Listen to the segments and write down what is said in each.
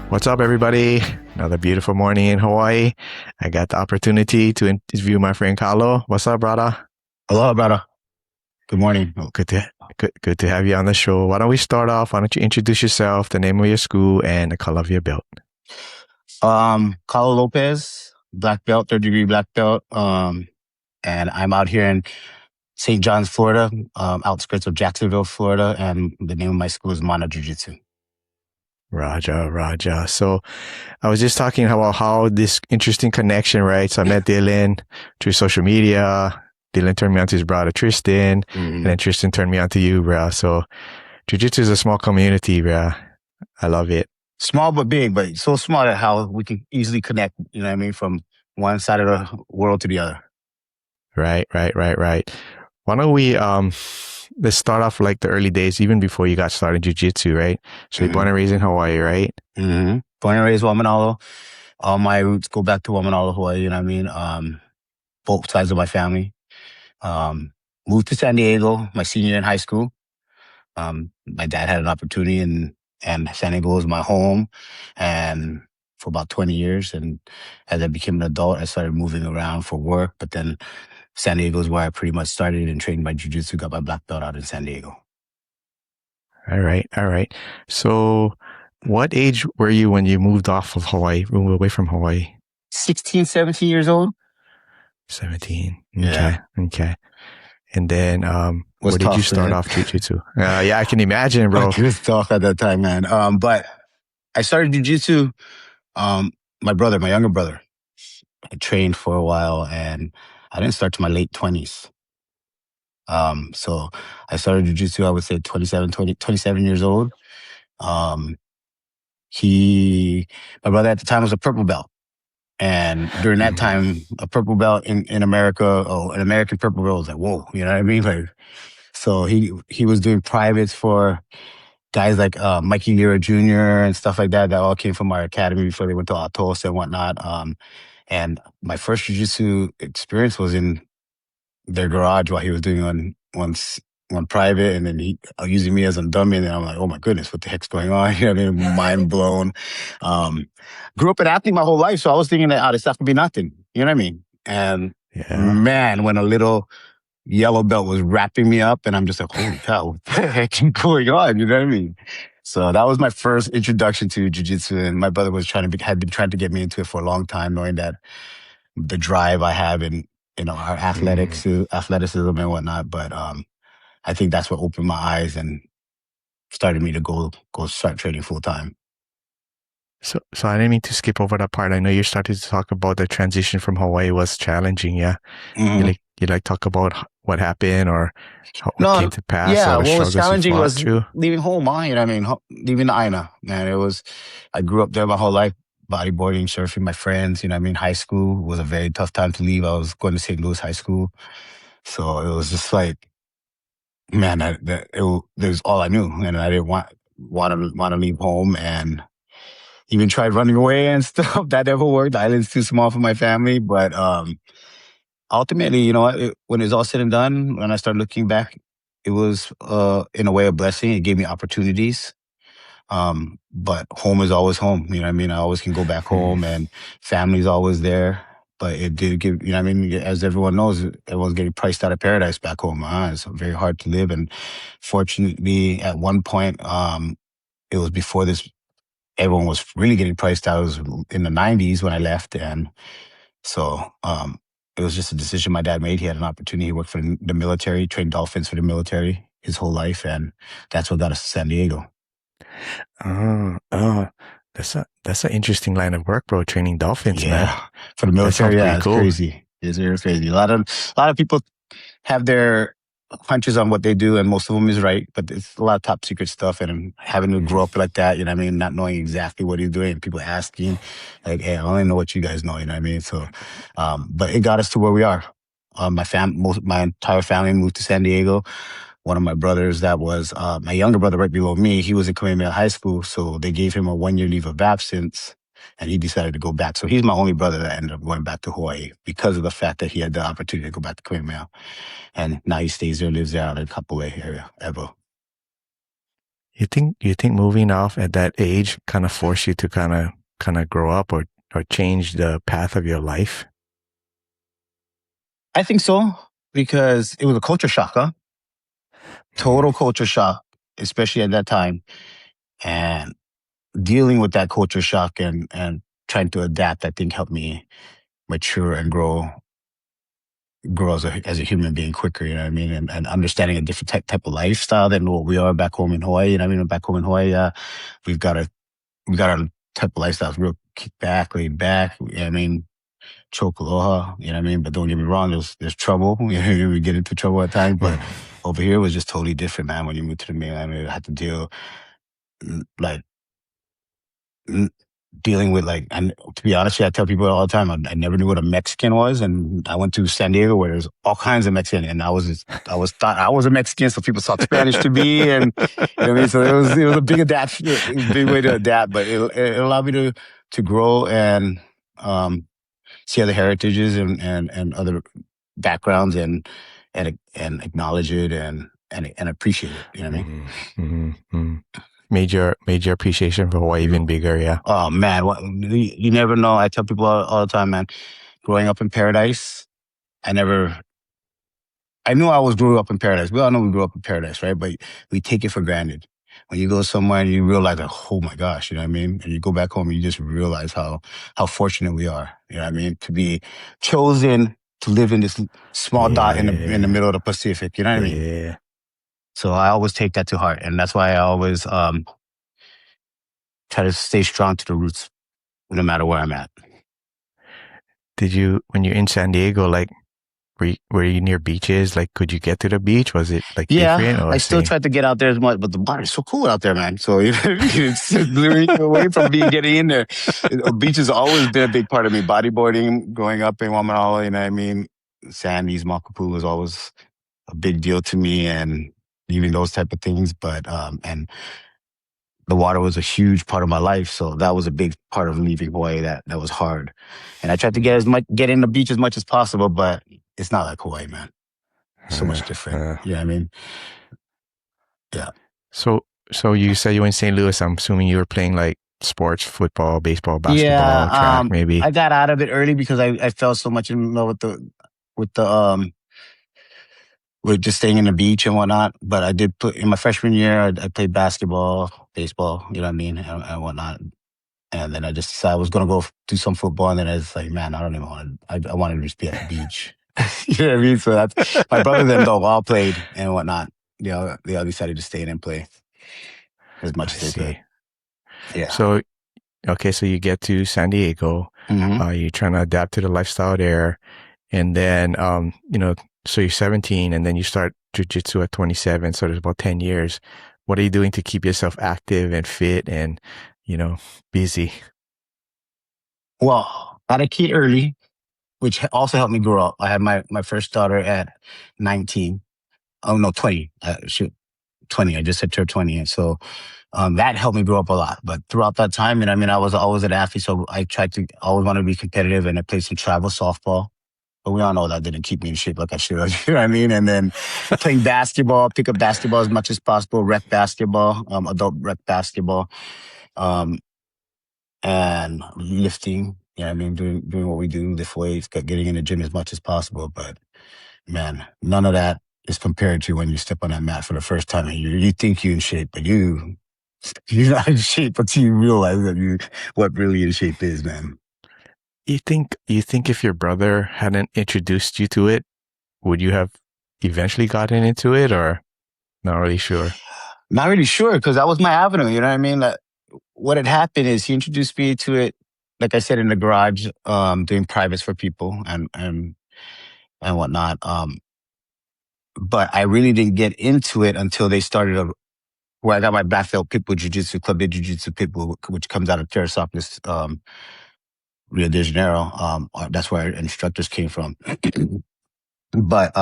What's up, everybody? Another beautiful morning in Hawaii. I got the opportunity to interview my friend Kalo. What's up, brother? Hello, brother. Good morning. Good to have you on the show. Why don't we start off? Why don't you introduce yourself, the name of your school, and the color of your belt? Kalo Lopez, black belt, third degree black belt. And I'm out here in St. John's, Florida, outskirts of Jacksonville, Florida, and the name of my school is Mana Jiu Jitsu. Raja. So I was just talking about how this interesting connection, right? So I met Dylan through social media. Dylan turned me on to his brother Tristan, and then Tristan turned me on to you, bro. So Jiu-Jitsu is a small community, bro. I love it. Small but big, but so small that how we can easily connect, you know what I mean, from one side of the world to the other. Right. Why don't we let's start off like the early days, even before you got started jiu-jitsu, right? So you're born and raised in Hawaii, right? Born and raised Waimanalo. All my roots go back to Waimanalo, Hawaii, you know what I mean? Both sides of my family. Moved to San Diego my senior year in high school. My dad had an opportunity and San Diego was my home and for about 20 years. And as I became an adult, I started moving around for work. But then San Diego is where I pretty much started and trained my jiu-jitsu, got my black belt out in San Diego. All right. So what age were you when you moved off of Hawaii, moved away from Hawaii? 16, 17 years old. 17. Yeah. Okay. And then where did tough, you start man. off jiu-jitsu? Yeah, I can imagine, bro. It was tough at that time, man. But I started jiu-jitsu, my younger brother. I trained for a while and I didn't start to my late 20s. So I started jiu-jitsu, I would say 27 years old. My brother at the time was a purple belt. And during that time, a purple belt in America, an American purple belt was like, whoa, you know what I mean? Like, so he was doing privates for guys like Mikey Lira Jr. and stuff like that all came from our academy before they went to Atos and whatnot. And my first jiu-jitsu experience was in their garage while he was doing one private, and then he using me as a dummy, and I'm like, oh my goodness, what the heck's going on? You know what I mean? Mind blown. Grew up an athlete my whole life, so I was thinking that this stuff could be nothing. You know what I mean? And man, when a little yellow belt was wrapping me up, and I'm just like, holy cow, what the heck is going on? You know what I mean? So that was my first introduction to jiu-jitsu, and my brother had been trying to get me into it for a long time, knowing that the drive I have in our athleticism and whatnot. But I think that's what opened my eyes and started me to go start training full time. So I didn't mean to skip over that part. I know you started to talk about the transition from Hawaii was challenging. Yeah, you talk about what happened or what came to pass. Yeah, or the what was challenging was through. leaving home. You know what I mean? Leaving the Aina, man. I grew up there my whole life, bodyboarding, surfing, my friends. You know what I mean? High school was a very tough time to leave. I was going to St. Louis High School, so it was just like, man, that was all I knew, and I didn't want to leave home, and even tried running away and stuff. That never worked. The island's too small for my family, but ultimately, you know, when it's all said and done, when I started looking back, it was in a way a blessing. It gave me opportunities. But home is always home. You know what I mean? I always can go back home, and family's always there. But it did give, you know what I mean? As everyone knows, everyone's getting priced out of paradise back home. It's very hard to live. And fortunately, at one point, it was before this, everyone was really getting priced out. It was in the 90s when I left. And so it was just a decision my dad made. He had an opportunity. He worked for the military, trained dolphins for the military his whole life. And that's what got us to San Diego. That's an interesting line of work, bro. Training dolphins, man. For the military, it's cool. Crazy. It's very crazy. A lot of people have their hunches on what they do, and most of them is right, but it's a lot of top secret stuff. And having to grow up like that, you know what I mean, not knowing exactly what he's doing, and people asking, like, "Hey, I only know what you guys know," you know what I mean? So, but it got us to where we are. My entire family moved to San Diego. One of my brothers that was my younger brother right below me, he was in Kamehameha High School, so they gave him a 1-year leave of absence, and he decided to go back. So he's my only brother that ended up going back to Hawaii because of the fact that he had the opportunity to go back to Kamehameha. And now he stays there, lives there out in Kapolei area, Evo. You think moving off at that age kind of forced you to kind of grow up or change the path of your life? I think so because it was a culture shock, huh? Mm, Total culture shock, especially at that time, and dealing with that culture shock and trying to adapt. I think helped me mature and grow as a human being quicker. You know what I mean, and understanding a different type of lifestyle than what we are back home in Hawaii. You know what I mean, back home in Hawaii, we've got a we got our type of lifestyle, real kick back, laid back. You know what I mean, choke aloha, you know what I mean? But don't get me wrong, there's trouble. You know, we get into trouble at times, but mm, over here was just totally different, man. When you move to the mainland, I had to deal like n- dealing with like, and to be honest, with you, I tell people all the time, I never knew what a Mexican was, and I went to San Diego where there's all kinds of Mexican, and I was thought I was a Mexican, so people talk Spanish to me, and you know what I mean. So it was a big adapt, big way to adapt, but it allowed me to grow and um see other heritages and other backgrounds and acknowledge it and appreciate it. You know what I mean? mm, mm. Made your appreciation for Hawaii even bigger, yeah. Oh man, you never know. I tell people all the time, man. Growing up in paradise, I never. I knew I was grew up in paradise. We all know we grew up in paradise, right? But we take it for granted. When you go somewhere and you realize, like, oh my gosh, you know what I mean? And you go back home and you just realize how fortunate we are. You know what I mean? To be chosen to live in this small dot in the Yeah, middle of the Pacific. You know what I mean? yeah. So I always take that to heart, and that's why I always try to stay strong to the roots, no matter where I'm at. Did you, when you're in San Diego, like, were you near beaches? Like, could you get to the beach? Was it like different Yeah, or I still same? try to get out there as much, but the water's so cool out there, man. So you know, it's literally away from being getting in there. Beach has always been a big part of me. Bodyboarding, growing up in Waimanalo, you know what I mean? Sandy's Makapu was always a big deal to me, and even those type of things. But and the water was a huge part of my life, so that was a big part of leaving Hawaii. That was hard, and I tried to get in the beach as much as possible, but it's not like Hawaii, man. It's so Uh, much different. uh. You know what I mean? Yeah. So, so you said you were in St. Louis. I'm assuming you were playing like sports, football, baseball, Yeah, basketball, track, maybe. I got out of it early because I fell so much in love with the with just staying in the beach and whatnot. But I did put in my freshman year. I played basketball, baseball. You know what I mean, and whatnot. And then I just decided I was gonna go do some football. And then I was like, man, I don't even want to. I wanted to just be at the beach. You know what I mean? So that's my brother. Them though all played and whatnot. They all decided to stay in and play as much I as they could. see. Yeah. So, okay, so you get to San Diego. hmm You're trying to adapt to the lifestyle there, and then so you're 17, and then you start jujitsu at 27. So there's about 10 years. What are you doing to keep yourself active and fit and busy? Well, I had a kid early, which also helped me grow up. I had my first daughter at 19. Oh no, 20. Shoot, 20. I just hit turned 20, and so that helped me grow up a lot. But throughout that time, and I mean, I was always an athlete, so I tried to always want to be competitive, and I played some travel softball. But we all know that didn't keep me in shape like I should. You know what I mean? And then playing basketball, pick up basketball as much as possible, rec basketball, adult rec basketball, um, and lifting. You know what I mean? Doing what we do, lift weights, getting in the gym as much as possible. But man, none of that is compared to when you step on that mat for the first time and you think you're in shape, but you're not in shape until you realize that you what really in shape is, man. You think if your brother hadn't introduced you to it, would you have eventually gotten into it, or not really sure? Not really sure because that was my avenue. You know what I mean? Like, what had happened is he introduced me to it, like I said, in the garage, doing privates for people and whatnot. But I really didn't get into it until they started where I got my black belt Pitbull Jiu-Jitsu, Club de Jiu-Jitsu Pitbull, which comes out of Terrasopolis, Rio de Janeiro. That's where our instructors came from. But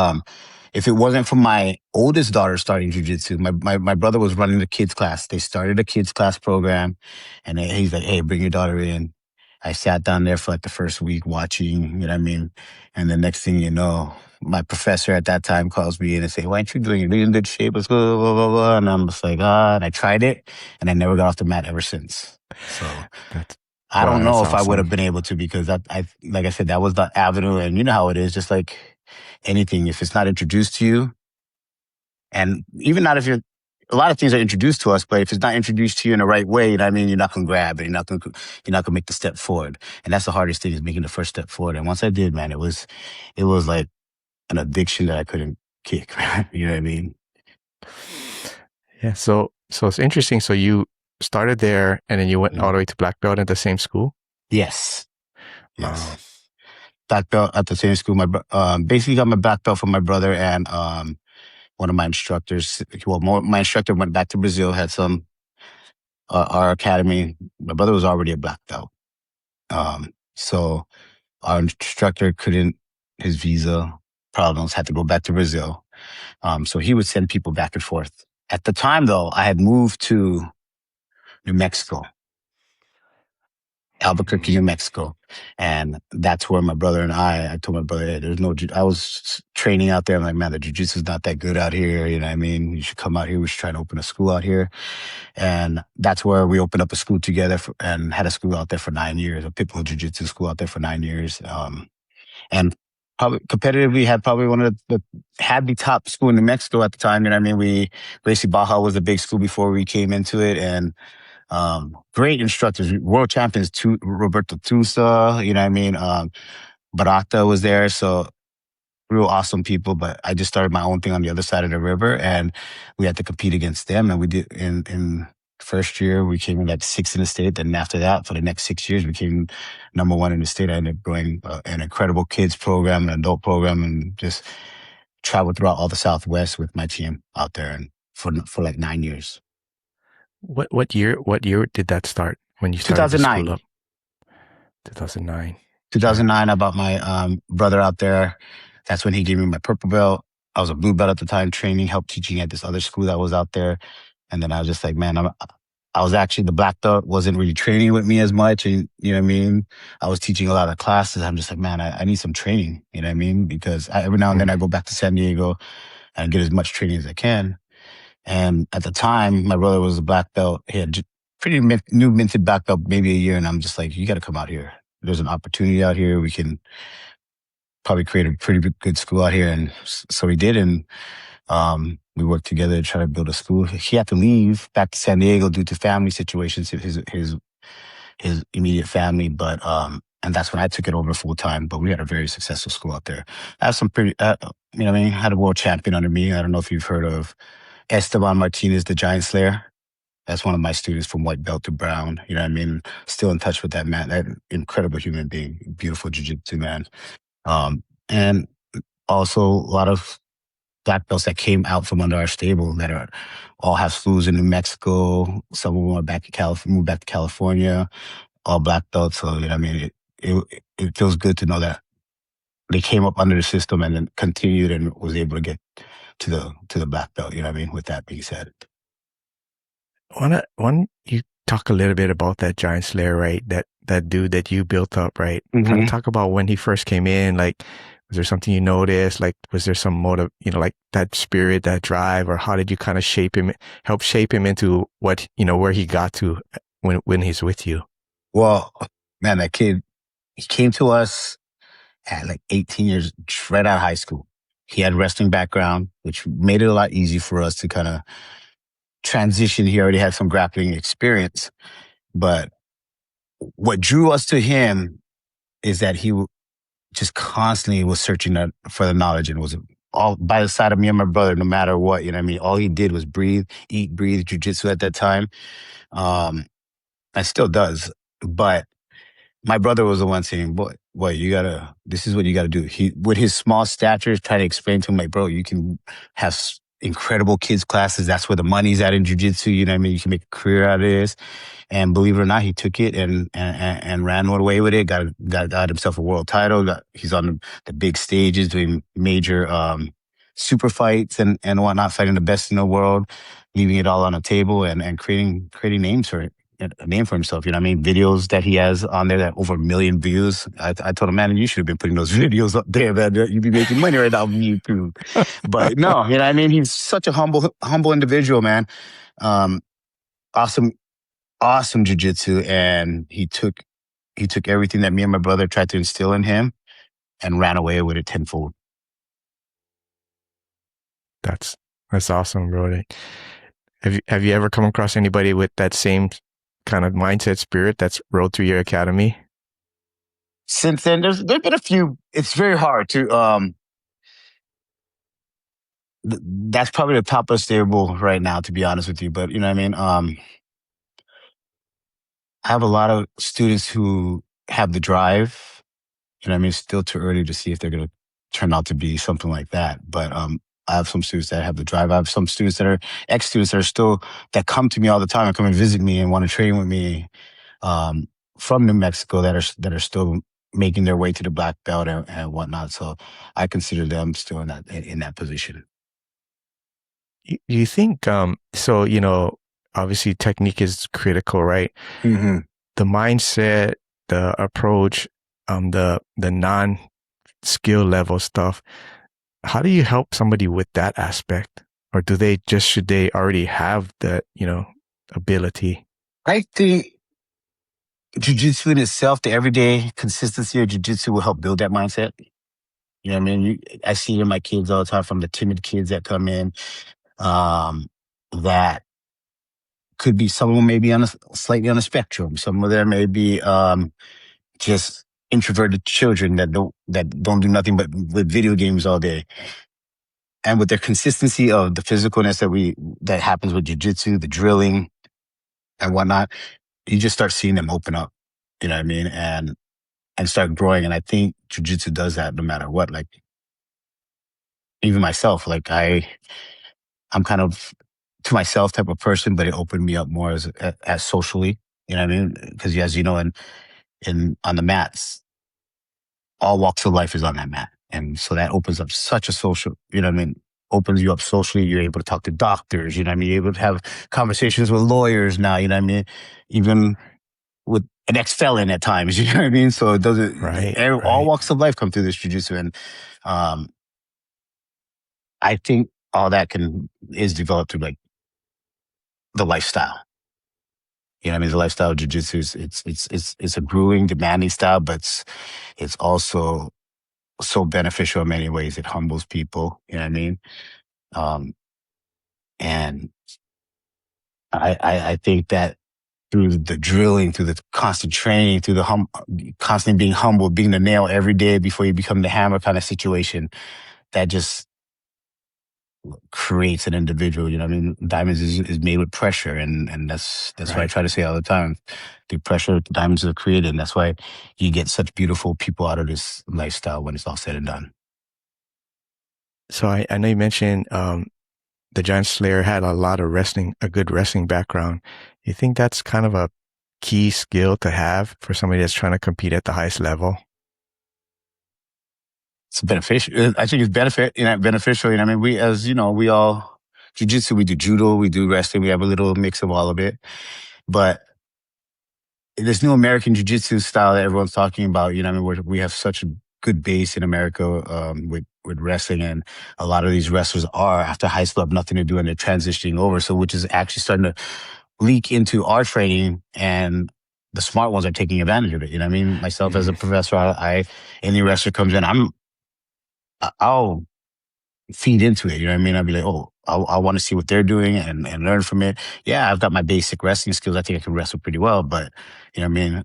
if it wasn't for my oldest daughter starting jujitsu, my brother was running the kids class. They started a kids class program, and he's like, "Hey, bring your daughter in." I sat down there for like the first week watching, you know what I mean? And the next thing you know, my professor at that time calls me in and say, "Why aren't you doing it? You're in good shape." Blah, blah, blah, blah, blah. And I'm just like, and I tried it, and I never got off the mat ever since. So That's I wow, don't know that's if I would awesome. have been able to, because I like I said, that was the avenue, and you know how it is. Just like anything, if it's not introduced to you, and even not if you're, a lot of things are introduced to us, but if it's not introduced to you in the right way, you know what I mean, you're not gonna grab it. You're not gonna make the step forward, and that's the hardest thing, is making the first step forward. And once I did, man, it was like an addiction that I couldn't kick. You know what I mean? Yeah. So it's interesting. So you started there, and then you went all Mhm. the way to black belt at the same school. Yes, Oh, yes. Black belt at the same school. Basically got my black belt from my brother and one of my instructors. Well, my instructor went back to Brazil, had some our academy. My brother was already a black belt, so our instructor couldn't. His visa problems, had to go back to Brazil. So he would send people back and forth. At the time, though, I had moved to New Mexico, Albuquerque, New Mexico. And that's where my brother and I told my brother, hey, I was training out there. I'm like, man, the jiu-jitsu is not that good out here. You know what I mean? You should come out here. We should try to open a school out here. And that's where we opened up a school together and had a school out there for 9 years, a Pitbull Jiu-Jitsu school out there for 9 years. And probably competitively had probably one of had the top school in New Mexico at the time. You know what I mean? Basically Baja was the big school before we came into it. And great instructors, world champions, Roberto Tusa, you know what I mean? Barata was there. So real awesome people, but I just started my own thing on the other side of the river, and we had to compete against them. And we did in first year, we came in like sixth in the state. Then after that, for the next 6 years, we came number one in the state. I ended up growing an incredible kids program, an adult program, and just traveled throughout all the Southwest with my team out there, and for like 9 years. what year did that start when you started the school 2009. up? 2009. Okay. 2009, I brought my brother out there. That's when he gave me my purple belt. I was a blue belt at the time, training, help teaching at this other school that was out there. And then I was just like, man, I was actually, the black belt wasn't really training with me as much. And you know what I mean? I was teaching a lot of classes. I'm just like, man, I need some training. You know what I mean? Because every now and then Mm. I go back to San Diego and get as much training as I can. And at the time, my brother was a black belt. He had new minted black belt, maybe a year. And I'm just like, you got to come out here. There's an opportunity out here. We can probably create a pretty good school out here. And so we did. And we worked together to try to build a school. He had to leave back to San Diego due to family situations, his immediate family. But and that's when I took it over full time. But we had a very successful school out there. I have some pretty, you know what I mean? I had a world champion under me. I don't know if you've heard of Estevan Martinez, the Giant Slayer. That's one of my students from white belt to brown. You know what I mean? Still in touch with that man, that incredible human being, beautiful jiu-jitsu man. And also a lot of black belts that came out from under our stable that are all have schools in New Mexico. Some of them are back in California, moved back to California, all black belts. So, you know what I mean? It feels good to know that they came up under the system and then continued and was able to get to the black belt. You know what I mean? With that being said. One, you talk a little bit about that giant slayer, right? That dude that you built up, right? Kind of Mm-hmm. talk about when he first came in. Like, was there something you noticed? Like, was there some motive, like that spirit, that drive, or how did you kind of help shape him into what, where he got to when he's with you? Well, man, that kid, he came to us at like 18 years, right out of high school. He had wrestling background, which made it a lot easier for us to kind of transition. He already had some grappling experience, but what drew us to him is that he just constantly was searching for the knowledge, and was all by the side of me and my brother, no matter what. You know what I mean? All he did was breathe, eat, breathe, jujitsu at that time. Um, and still does. But my brother was the one saying, boy, this is what you gotta do. He, with his small stature, trying to explain to him, like, bro, you can have incredible kids classes. That's where the money's at in jujitsu. You know what I mean? You can make a career out of this. And believe it or not, he took it and ran away with it. Got himself a world title. He's on the big stages doing major super fights and whatnot, fighting the best in the world, leaving it all on the table and creating names for a name for himself. You know what I mean? Videos that he has on there that over 1 million views. I told him, man, you should have been putting those videos up there, man. You'd be making money right now on YouTube. But no, you know what I mean? He's such a humble individual, man. Um, awesome, awesome jujitsu. And he took everything that me and my brother tried to instill in him and ran away with it tenfold. That's awesome, bro. Have you ever come across anybody with that same kind of mindset spirit that's rolled through your academy? Since then, there've been a few. It's very hard to that's probably the top of the stable right now, to be honest with you. But you know what I mean? I have a lot of students who have the drive. You know what I mean? It's still too early to see if they're going to turn out to be something like that. But I have some students that have the drive. I have some students that are ex-students that are still, that come to me all the time and come and visit me and want to train with me, um, from New Mexico, that are still making their way to the black belt and whatnot. So I consider them still in that position. You think so, obviously technique is critical, right? Mm-hmm. The mindset, the approach, the non skill level stuff. How do you help somebody with that aspect? Or should they already have that, ability? I think jiu-jitsu in itself, the everyday consistency of jiu-jitsu will help build that mindset. You know what I mean? I see it in my kids all the time, from the timid kids that come in, um, that could be, some of them may be slightly on a spectrum. Some of them may be just introverted children that don't do nothing but with video games all day. And with their consistency of the physicalness that happens with jiu-jitsu, the drilling and whatnot, you just start seeing them open up. You know what I mean? And start growing. And I think jiu-jitsu does that no matter what. Like, even myself, like I'm kind of to myself type of person, but it opened me up more as socially. You know what I mean? Because as you know, in on the mats, all walks of life is on that mat, and so that opens up such a social. You know what I mean? Opens you up socially. You're able to talk to doctors. You know what I mean? You're able to have conversations with lawyers now. You know what I mean? Even with an ex-felon at times. You know what I mean? So it doesn't. Right. All walks of life come through this jiu-jitsu, and um, I think all that is developed through like the lifestyle. You know what I mean? The lifestyle of jiu-jitsu is it's a grueling, demanding style, but it's also so beneficial in many ways. It humbles people. You know what I mean? Um, and I think that through the drilling, through the constant training, through the constantly being humble, being the nail every day before you become the hammer kind of situation, that just creates an individual. You know what I mean? Diamonds is made with pressure, and that's Right. why I try to say all the time. The pressure diamonds are created, and that's why you get such beautiful people out of this lifestyle when it's all said and done. So I know you mentioned the Giant Slayer had a good wrestling background. You think that's kind of a key skill to have for somebody that's trying to compete at the highest level? It's beneficial. I think it's beneficial. You know, I mean, we all jiu-jitsu, we do judo, we do wrestling, we have a little mix of all of it. But this new American jiu-jitsu style that everyone's talking about, you know, I mean, we have such a good base in America, with wrestling, and a lot of these wrestlers are after high school have nothing to do and they're transitioning over. So, which is actually starting to leak into our training, and the smart ones are taking advantage of it. You know what I mean? Myself as a professor, any wrestler comes in, I'll feed into it. You know what I mean? I'll be like, oh, I want to see what they're doing and learn from it. Yeah, I've got my basic wrestling skills. I think I can wrestle pretty well, but you know what I mean?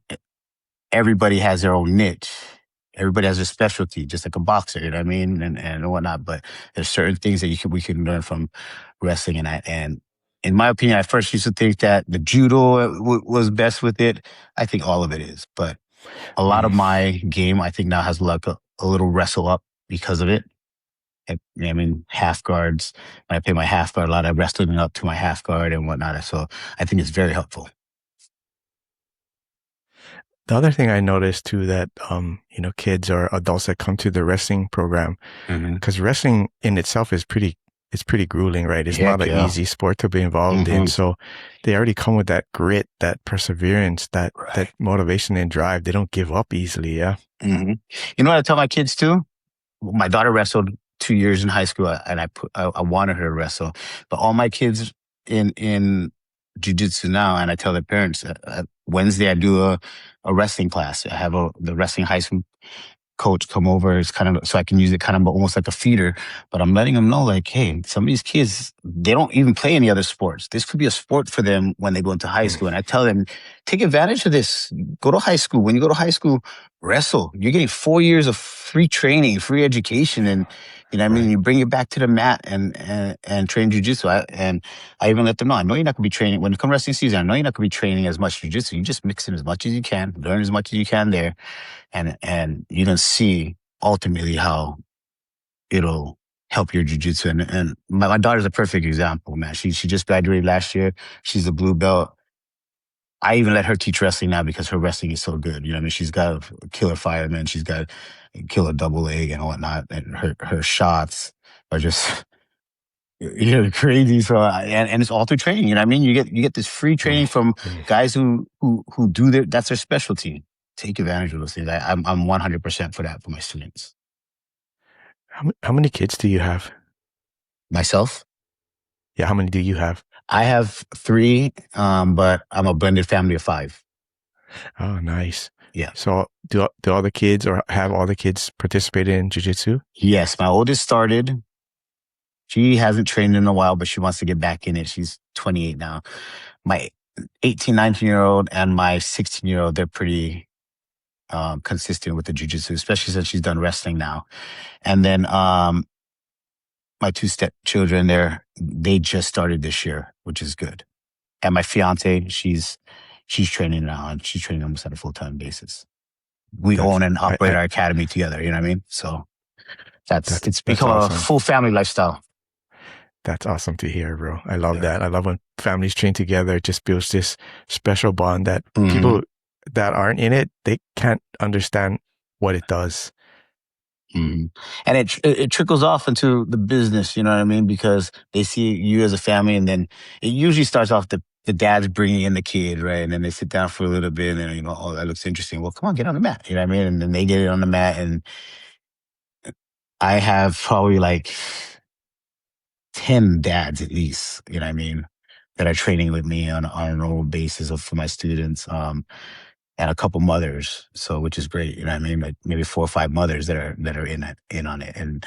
Everybody has their own niche. Everybody has a specialty, just like a boxer, you know what I mean? And whatnot. But there's certain things that we can learn from wrestling. And in my opinion, I first used to think that the judo was best with it. I think all of it is, but a lot of my game, I think now has like a little wrestle up because of it. I mean, half guards. When I play my half guard, a lot of wrestling up to my half guard and whatnot. So I think it's very helpful. The other thing I noticed too, that kids or adults that come to the wrestling program, Mm-hmm. because wrestling in itself is pretty it's pretty grueling, right? It's not Heck an yeah. easy sport to be involved in. Hmm. So they already come with that grit, that perseverance, that Right. motivation and drive. They don't give up easily. Yeah. Hmm. You know what I tell my kids too? My daughter wrestled 2 years in high school, and I wanted her to wrestle, but all my kids in jujitsu now, and I tell their parents, Wednesday I do a wrestling class. I have the wrestling high school coach come over. It's kind of so I can use it kind of almost like a feeder. But I'm letting them know, like, hey, some of these kids, they don't even play any other sports. This could be a sport for them when they go into high Mm, school. And I tell them, take advantage of this. Go to high school. When you go to high school, wrestle. You're getting 4 years of free training, free education, and you know what I mean. right. You bring it back to the mat and train jujitsu. And I even let them know, I know you're not going to be training when it comes wrestling season. I know you're not going to be training as much jujitsu. You just mix in as much as you can, learn as much as you can there, and you can see ultimately how it'll help your jujitsu. And my daughter's a perfect example, man. She just graduated last year. She's a blue belt. I even let her teach wrestling now because her wrestling is so good. You know what I mean? She's got a killer fireman. She's got a killer double leg and whatnot. And her shots are just crazy. So and it's all through training. You know what I mean? You get this free Mm, training from mm. guys who do that's their specialty. Take advantage of those things. I'm 100% for that for my students. How many kids do you have? Myself, Yeah. How many do you have? I have three, but I'm a blended family of five. Oh, nice. Yeah. So do all the kids or have all the kids participated in jujitsu? Yes, my oldest started. She hasn't trained in a while, but she wants to get back in it. She's 28 now. My 18, 19-year-old and my 16-year-old, they're pretty consistent with the jujitsu, especially since she's done wrestling now. And then my two stepchildren, they just started this year, which is good. And my fiance, she's training now, and she's training almost at a full time basis. We That's own and operate I our academy together. You know what I mean? So it's that's become a awesome. full family lifestyle. That's awesome to hear, bro. I love Yeah. that. I love when families train together. It just builds this special bond that Hmm. people that aren't in it, they can't understand what it does. Hmm. And it trickles off into the business. You know what I mean? Because they see you as a family, and then it usually starts off the dad's bringing in the kid, right? And then they sit down for a little bit, and then, oh, that looks interesting. Well, come on, get on the mat. You know what I mean? And then they get it on the mat, and I have probably like 10 dads at least, you know what I mean, that are training with me on a normal basis for my students, and a couple mothers. So, which is great, you know what I mean? Like maybe 4 or 5 mothers that are in on it, and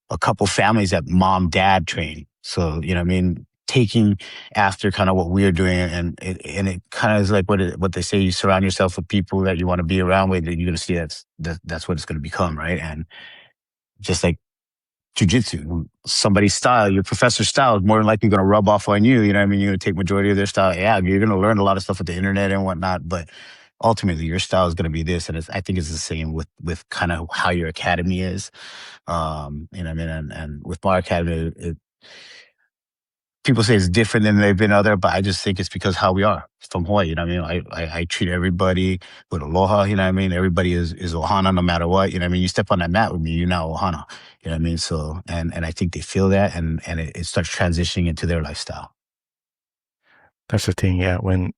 a couple families that mom, dad train. So, you know what I mean? Taking after kind of what we're doing, and it kind of is like what they say, you surround yourself with people that you want to be around with, that you're going to see that's what it's going to become, right? And just like jujitsu, somebody's style, your professor's style is more than likely going to rub off on you. You know what I mean? You're going to take majority of their style. Yeah, you're going to learn a lot of stuff with the internet and whatnot, but ultimately your style is going to be this. And I think it's the same with kind of how your academy is. You know what I mean? And with my academy, people say it's different than they've been other, but I just think it's because how we are from Hawaii. You know what I mean? I treat everybody with aloha. You know what I mean? Everybody is ohana no matter what. You know what I mean? You step on that mat with me, you're now ohana. You know what I mean? So, and I think they feel that, and it starts transitioning into their lifestyle. That's the thing, yeah. When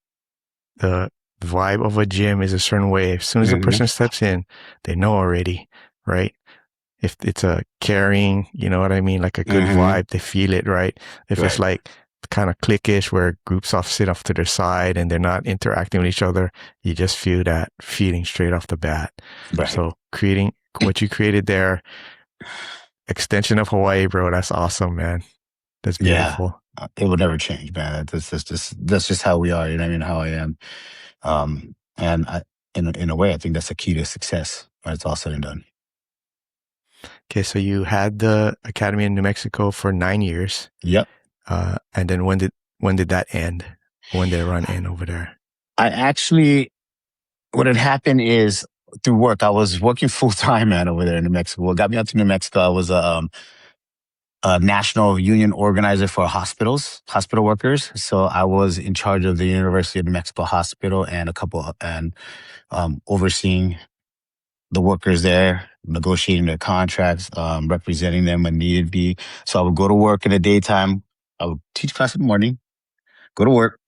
the vibe of a gym is a certain way, as soon as a Hmm. person steps in, they know already, right? If it's a caring, you know what I mean, like a good Hmm. vibe, they feel it, right? If it's Right. like kind of cliquish where groups off sit off to their side and they're not interacting with each other, you just feel that feeling straight off the bat. Right. So creating what you created there, extension of Hawaii, bro, that's awesome, man. That's Yeah. beautiful. It will never change, man. That's just how we are. You know what I mean? How I am. And in a way, I think that's the key to success when it's all said and done. Okay, so you had the academy in New Mexico for 9 years, Yep. and then when did that end? When did it run in over there? I actually what had happened is through work, I was working full time, man, over there in New Mexico. What got me out to New Mexico, I was a national union organizer for hospital workers. So I was in charge of the University of New Mexico Hospital and overseeing the workers there, negotiating their contracts, representing them when needed be. So I would go to work in the daytime. I would teach class in the morning, go to work,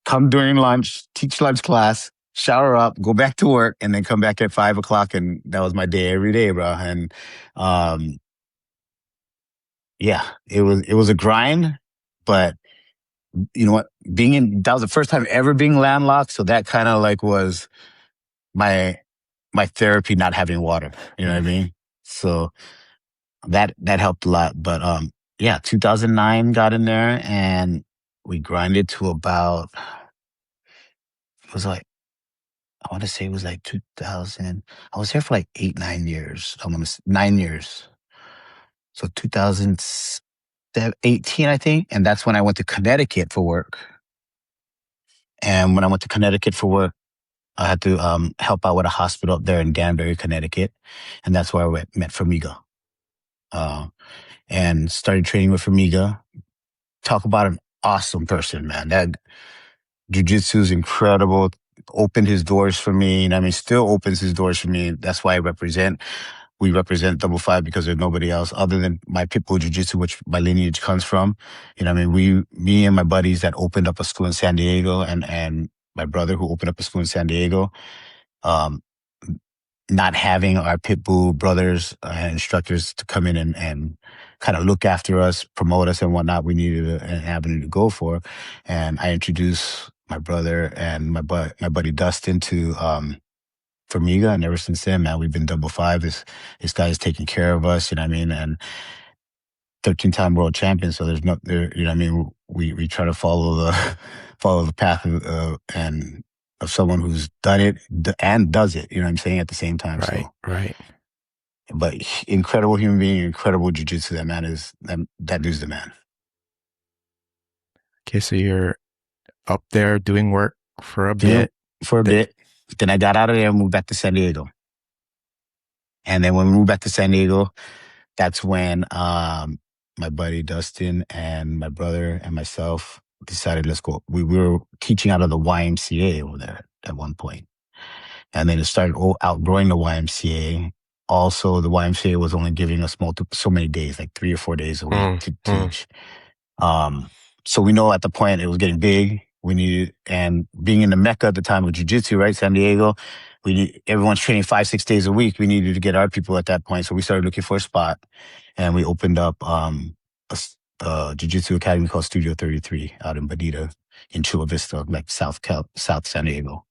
come during lunch, teach lunch class, shower up, go back to work, and then come back at 5 o'clock. And that was my day every day, bro. And um, yeah, it was a grind, but you know what? That was the first time ever being landlocked. So that kind of like was my my therapy, not having water. You know what I Mm. mean? So that helped a lot. But yeah, 2009 got in there and we grinded to about, it was like, I want to say it was like 2000. I was there for like 8, 9 years. 9 years. So 2018, I think. And that's when I went to Connecticut for work. And when I went to Connecticut for work, I had to help out with a hospital up there in Danbury, Connecticut. And that's where met Formiga. And started training with Formiga. Talk about an awesome person, man. That jiu-jitsu is incredible. Opened his doors for me. And I mean, still opens his doors for me. That's why we represent Double Five because there's nobody else other than my Pitbull Jiu-Jitsu, which my lineage comes from. You know what I mean? Me and my buddies that opened up a school in San Diego and my brother who opened up a school in San Diego, um, not having our Pitbull brothers and instructors to come in and kind of look after us, promote us and whatnot, we needed an avenue to go for. And I introduced my brother and my buddy Dustin to Formiga, and ever since then, man, we've been Double Five. This guy is taking care of us, you know what I mean? And 13-time world champion. So there's no, there, you know what I mean? We try to follow the follow the path of someone who's done it and does it. You know what I'm saying? At the same time. Right, So, right. but incredible human being, incredible jujitsu. That man is that dude's the man. Okay, so you're up there doing work for a Doing bit. for a bit. Then I got out of there and moved back to San Diego. And then when we moved back to San Diego, that's when my buddy Dustin and my brother and myself decided let's go. We were teaching out of the YMCA over there at one point, and then it started outgrowing the YMCA. Also, the YMCA was only giving us so many days, like 3 or 4 days a week to teach. So we know at the point it was getting big. We needed, and being in the Mecca at the time of jiu-jitsu, right, San Diego, everyone's training 5, 6 days a week. We needed to get our people at that point. So we started looking for a spot and we opened up a jiu-jitsu academy called Studio 33 out in Bonita in Chula Vista, like South San Diego.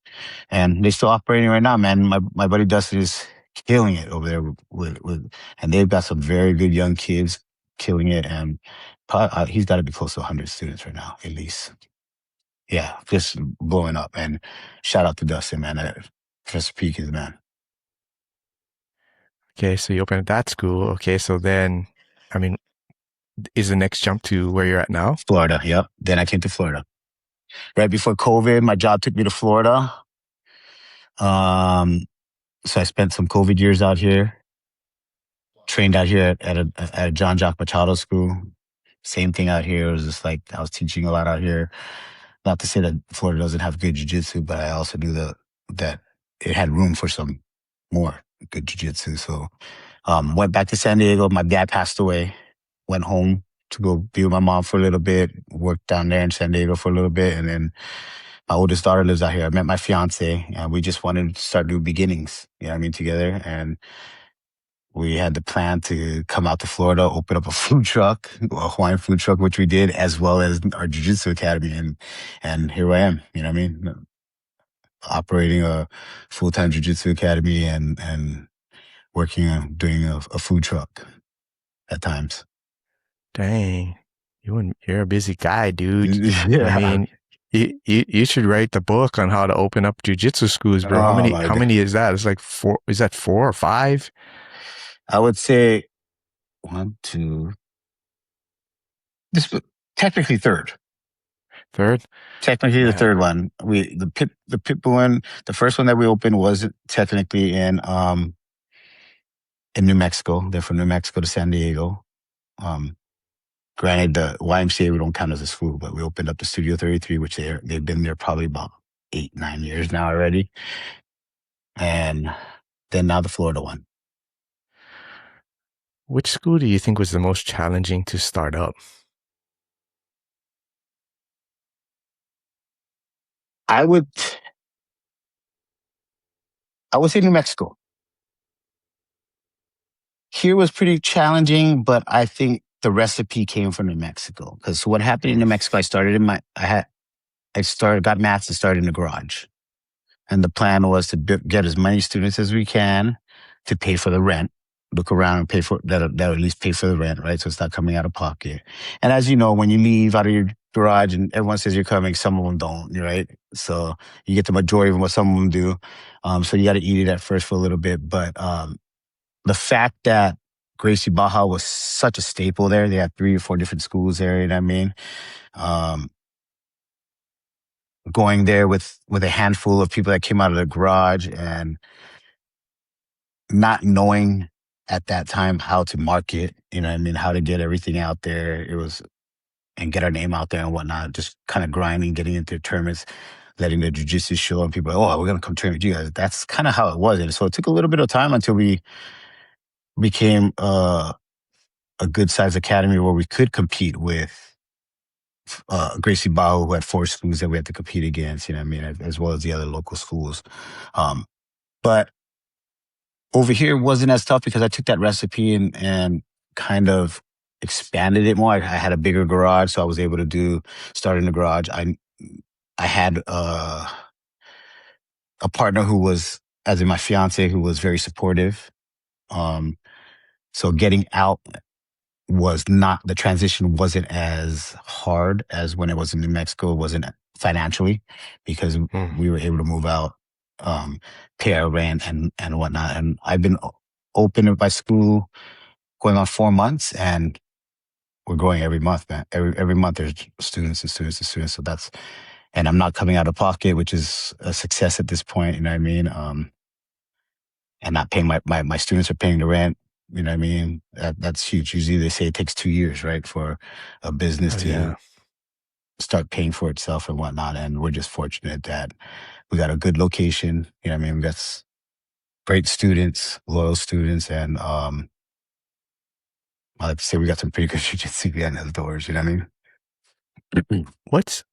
And they're still operating right now, man. My buddy Dustin is killing it over there and they've got some very good young kids killing it. And he's got to be close to 100 students right now, at least. Yeah, just blowing up. And shout out to Dustin, man. Professor Peak is the man. Okay, so you opened that school. Okay, so then, I mean, is the next jump to where you're at now? Florida, yep. Then I came to Florida. Right before COVID, my job took me to Florida. So I spent some COVID years out here. Trained out here at a John Jacques Machado school. Same thing out here. It was just like I was teaching a lot out here. Not to say that Florida doesn't have good jiu-jitsu, but I also knew that it had room for some more good jiu-jitsu. So went back to San Diego. My dad passed away. Went home to go be with my mom for a little bit. Worked down there in San Diego for a little bit. And then my oldest daughter lives out here. I met my fiance and we just wanted to start new beginnings, you know what I mean, together. And we had the plan to come out to Florida, open up a food truck, a Hawaiian food truck, which we did, as well as our jiu-jitsu academy. And here I am, you know what I mean? Operating a full-time jiu-jitsu academy and working on doing a food truck at times. Dang, you're a busy guy, dude. Yeah. I mean, you should write the book on how to open up jujitsu schools, bro. Oh, my How God. many is that? It's like 4. Is that 4 or 5? I would say 1, 2. This technically third. Third? Technically the Yeah. third one. The Pitbull one, the first one that we opened was technically in New Mexico. They're from New Mexico to San Diego. Granted, the YMCA we don't count as a school, but we opened up the Studio 33, which they've been there probably about 8, 9 years now already. and then now the Florida one. Which school do you think was the most challenging to start up? I would say New Mexico. Here was pretty challenging, but I think the recipe came from New Mexico. Because what happened in New Mexico, got mats and started in the garage. And the plan was to get as many students as we can to pay for the rent. Look around and pay for that at least pay for the rent, right? So it's not coming out of pocket. And as you know, when you leave out of your garage and everyone says you're coming, some of them don't, right? So you get the majority of what some of them do. So you got to eat it at first for a little bit. But the fact that Gracie Baja was such a staple there, they had 3 or 4 different schools there, you know what I mean? Going there with a handful of people that came out of the garage and not knowing at that time how to market, you know what I mean, how to get everything out there. It was, and get our name out there and whatnot, just kind of grinding, getting into tournaments, letting the jiu-jitsu show and people, oh, we're going to come train with you guys. That's kind of how it was. And so it took a little bit of time until we became a good sized academy where we could compete with Gracie Bao, who had 4 schools that we had to compete against, you know what I mean, as well as the other local schools. But over here wasn't as tough because I took that recipe and kind of expanded it more. I had a bigger start in the garage. I had a partner who was, as in my fiance, who was very supportive. So getting out the transition wasn't as hard as when it was in New Mexico. It wasn't financially because we were able to move out, pay our rent and whatnot. And I've been open at my school going on 4 months, and we're growing every month, man. Every month there's students and students and students. So and I'm not coming out of pocket, which is a success at this point, you know what I mean? And not paying my students are paying the rent. You know what I mean? That's huge. Usually they say it takes 2 years, right, for a business to start paying for itself and whatnot. And we're just fortunate that we got a good location. You know what I mean? We got great students, loyal students, and I like to say we got some pretty good jiu-jitsu behind those doors. You know what I mean? What's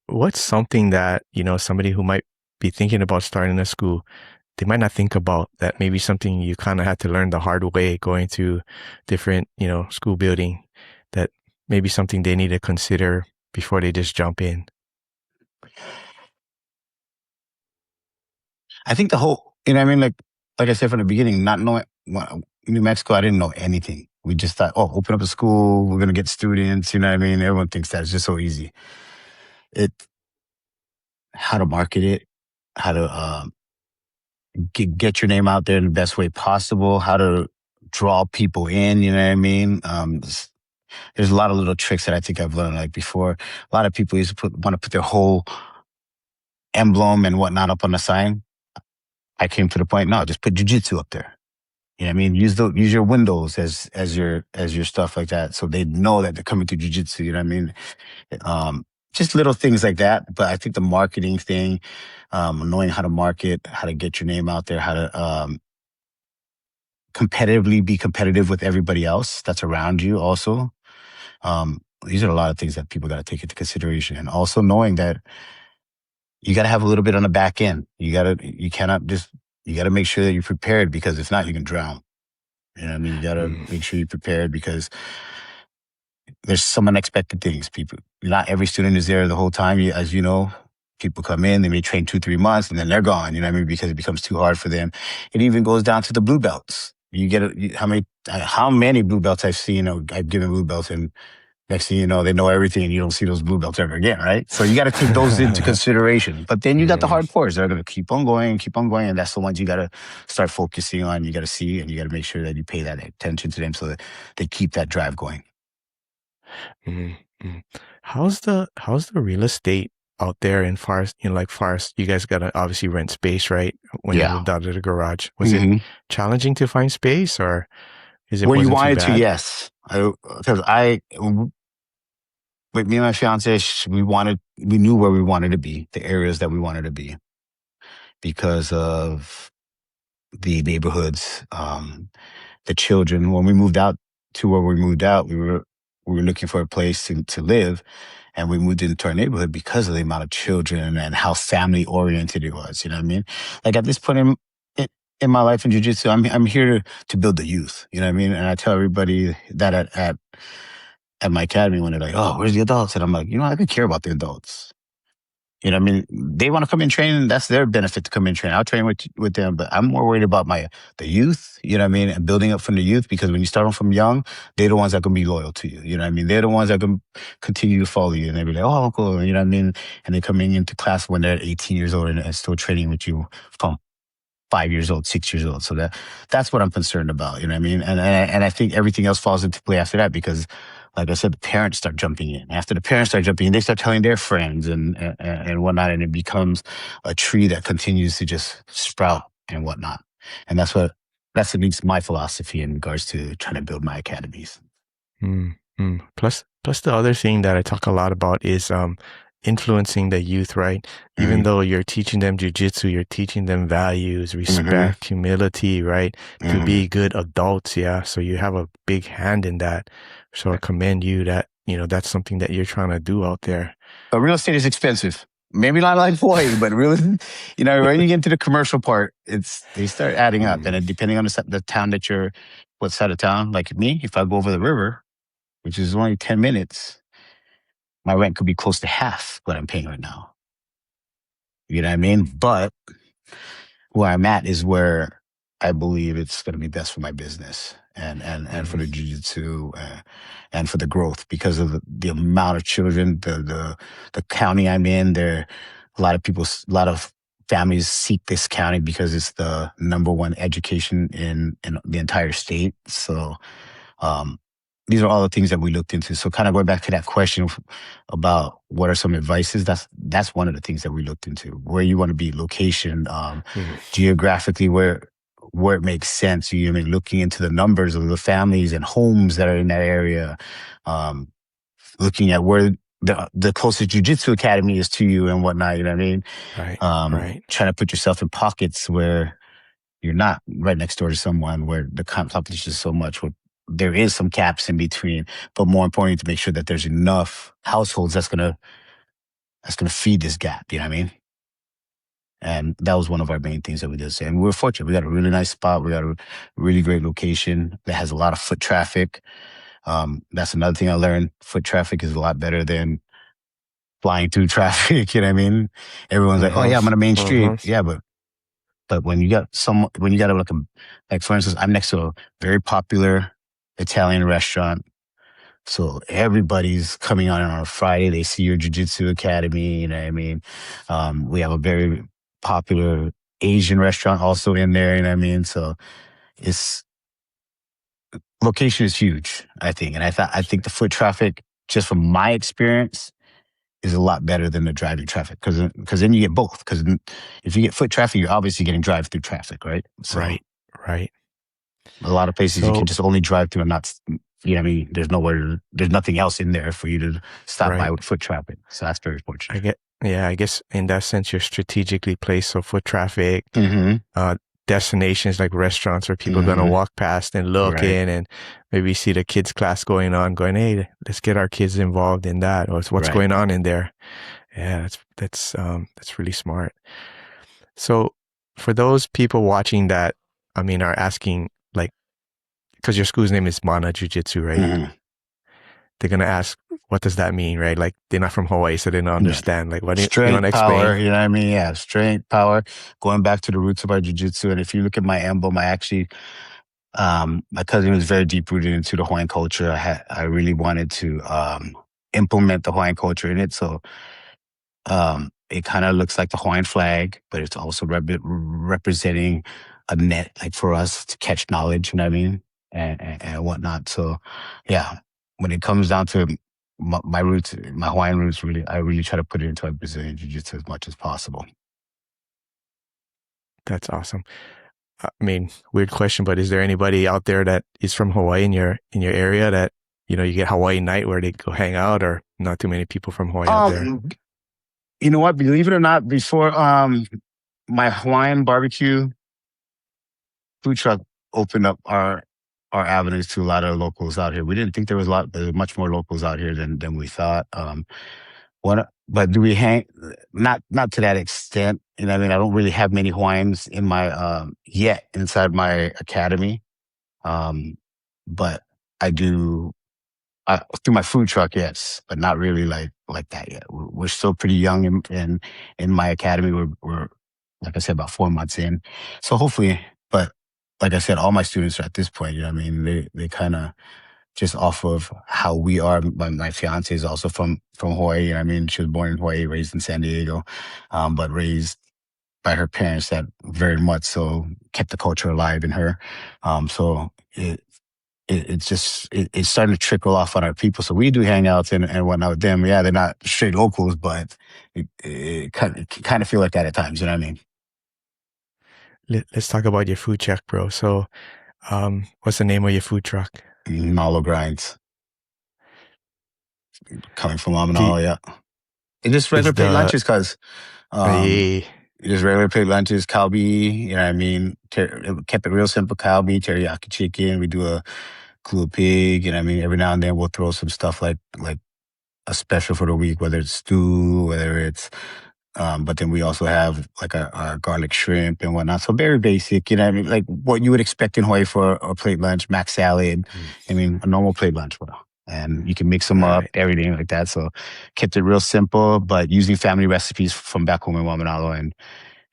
something that, somebody who might be thinking about starting a school, they might not think about, that maybe something you kind of had to learn the hard way going to different, school building, that maybe something they need to consider before they just jump in? I think the whole, you know what I mean? Like I said from the beginning, not knowing, New Mexico, I didn't know anything. We just thought, oh, open up a school, we're going to get students, you know what I mean? Everyone thinks that it's just so easy. How to market it, how to get your name out there in the best way possible, how to draw people in, you know what I mean? There's a lot of little tricks that I think I've learned. Like before, a lot of people used to want to put their whole emblem and whatnot up on the sign. I came to the point, no, just put jiu-jitsu up there. You know what I mean? Use your windows as your stuff like that, so they know that they're coming to jiu-jitsu. You know what I mean? Just little things like that. But I think the marketing thing, knowing how to market, how to get your name out there, how to competitively be competitive with everybody else that's around you. Also, these are a lot of things that people got to take into consideration, and also knowing that you got to have a little bit on the back end. You got to make sure that you're prepared, because if not, you can drown. You know what I mean? You got to make sure you're prepared, because there's some unexpected things. Not every student is there the whole time. As you know, people come in, they may train 2-3 months, and then they're gone. You know what I mean? Because it becomes too hard for them. It even goes down to the blue belts. You get how many blue belts I've seen, I've given blue belts, and next thing you know, they know everything, and you don't see those blue belts ever again, right? So you got to take those into consideration. But then you got the hardcores. They're going to keep on going, and that's the ones you got to start focusing on. You got to see, and you got to make sure that you pay that attention to them so that they keep that drive going. Mm-hmm. How's the real estate out there in Forest? Forest, you guys got to obviously rent space, right? When you moved out of the garage, was it challenging to find space, or is it where you wasn't too wanted to? bad? Yes, because with me and my fiance, we knew where we wanted to be, the areas that we wanted to be, because of the neighborhoods, the children. When we moved out to where we moved out, we were looking for a place to live, and we moved into our neighborhood because of the amount of children and how family oriented it was. You know what I mean? Like at this point in my life in jiu-jitsu, I'm here to build the youth. You know what I mean? And I tell everybody that at my academy when they're like, "Oh, where's the adults?" And I'm like, I could care about the adults. You know what I mean? They want to come in train. That's their benefit to come in train. I'll train with them, but I'm more worried about the youth, you know what I mean? And building up from the youth, because when you start them from young, they're the ones that can be loyal to you. You know what I mean? They're the ones that can continue to follow you. And they'll be like, "Oh, uncle," you know what I mean? And they're coming into class when they're 18 years old and still training with you from 5 years old, 6 years old. So that's what I'm concerned about. You know what I mean? And I think everything else falls into play after that, because, like I said, the parents start jumping in. After the parents start jumping in, they start telling their friends and whatnot, and it becomes a tree that continues to just sprout and whatnot. And that's at least my philosophy in regards to trying to build my academies. Plus the other thing that I talk a lot about is influencing the youth, right? Even though you're teaching them jujitsu, you're teaching them values, respect, humility, right? To be good adults, yeah. So you have a big hand in that. So I commend you that, that's something that you're trying to do out there. But real estate is expensive. Maybe not like Hawaii, but really, when you get into the commercial part, they start adding up. And depending on the town what side of town, like me, if I go over the river, which is only 10 minutes, my rent could be close to half what I'm paying right now. You know what I mean? But where I'm at is where I believe it's going to be best for my business and for the jiu-jitsu and for the growth, because of the amount of children, the county I'm in. There, a lot of families seek this county because it's the number one education in the entire state. So, these are all the things that we looked into. So kind of going back to that question about what are some advices, that's one of the things that we looked into. Where you want to be, location, geographically, where it makes sense. You know, looking into the numbers of the families and homes that are in that area, looking at where the closest jiu-jitsu academy is to you and whatnot, you know what I mean? Right. Trying to put yourself in pockets where you're not right next door to someone where the competition is so much, where there is some caps in between, but more importantly, to make sure that there's enough households that's gonna feed this gap. You know what I mean? And that was one of our main things that we did. And we were fortunate. We got a really nice spot. We got a really great location that has a lot of foot traffic. That's another thing I learned. Foot traffic is a lot better than flying through traffic. You know what I mean? Everyone's like, "Oh yeah, I'm on a main street." Yeah, but when you got like for instance, I'm next to a very popular Italian restaurant. So everybody's coming on a Friday. They see your jiu-jitsu academy. You know what I mean? We have a very popular Asian restaurant also in there. You know what I mean? So location is huge, I think. And I think the foot traffic, just from my experience, is a lot better than the driving traffic, because then you get both. Because if you get foot traffic, you're obviously getting drive-through traffic, right? So Right. a lot of places you can just only drive through and not, you know what I mean? There's nothing else in there for you to stop by with foot traffic. So that's very fortunate. I guess in that sense, you're strategically placed so foot traffic, destinations like restaurants where people are going to walk past and look in and maybe see the kids class going on, going, "Hey, let's get our kids involved in that." Or what's going on in there. Yeah, that's really smart. So for those people watching that, are asking, like, because your school's name is Mana Jiu-Jitsu, right? They're going to ask, what does that mean, right? Like, they're not from Hawaii, so they don't understand. Like, what do you want to explain? Power, you know what I mean? Yeah, strength, power, going back to the roots of our jiu-jitsu. And if you look at my emblem, my cousin was very deep rooted into the Hawaiian culture. I really wanted to implement the Hawaiian culture in it. So it kind of looks like the Hawaiian flag, but it's also representing a net, like for us to catch knowledge, you know what I mean? And whatnot. So yeah, when it comes down to my roots, my Hawaiian roots, I really try to put it into a Brazilian Jiu-Jitsu as much as possible. That's awesome. Weird question, but is there anybody out there that is from Hawaii in your area that, you get Hawaii night where they go hang out, or not too many people from Hawaii out there? You know what? Believe it or not, before my Hawaiian barbecue food truck opened up our avenues to a lot of locals out here. We didn't think there was much more locals out here than we thought. But do we hang? Not to that extent. You know, what I mean, I don't really have many Hawaiians in my yet inside my academy. Um, but I do through my food truck, yes, but not really like that yet. We're still pretty young in my academy. We're like I said, about 4 months in, so hopefully. But like I said, all my students are at this point. You know, what I mean, they kind of just off of how we are. My fiance is also from Hawaii. I mean, she was born in Hawaii, raised in San Diego, but raised by her parents that very much so kept the culture alive in her. So it's starting to trickle off on our people. So we do hangouts and whatnot with them. Yeah, they're not straight locals, but it kind of feel like that at times. You know what I mean? Let's talk about your food truck, bro. So, what's the name of your food truck? Malo grinds coming from The Waimanalo, yeah. It's just is regular plate the lunches, cause eh, just regular plate lunches, kalbi. You know what I mean? Kept it real simple, kalbi, teriyaki chicken. We do a clue pig. You know what I mean? Every now and then we'll throw some stuff like a special for the week, whether it's stew, whether it's but then we also have like our garlic shrimp and whatnot. So very basic, you know what I mean? Like what you would expect in Hawaii for a plate lunch, mac salad. I mean, a normal plate lunch, bro. And you can mix them up, right. everything like that. So kept it real simple, but using family recipes from back home in Waimanalo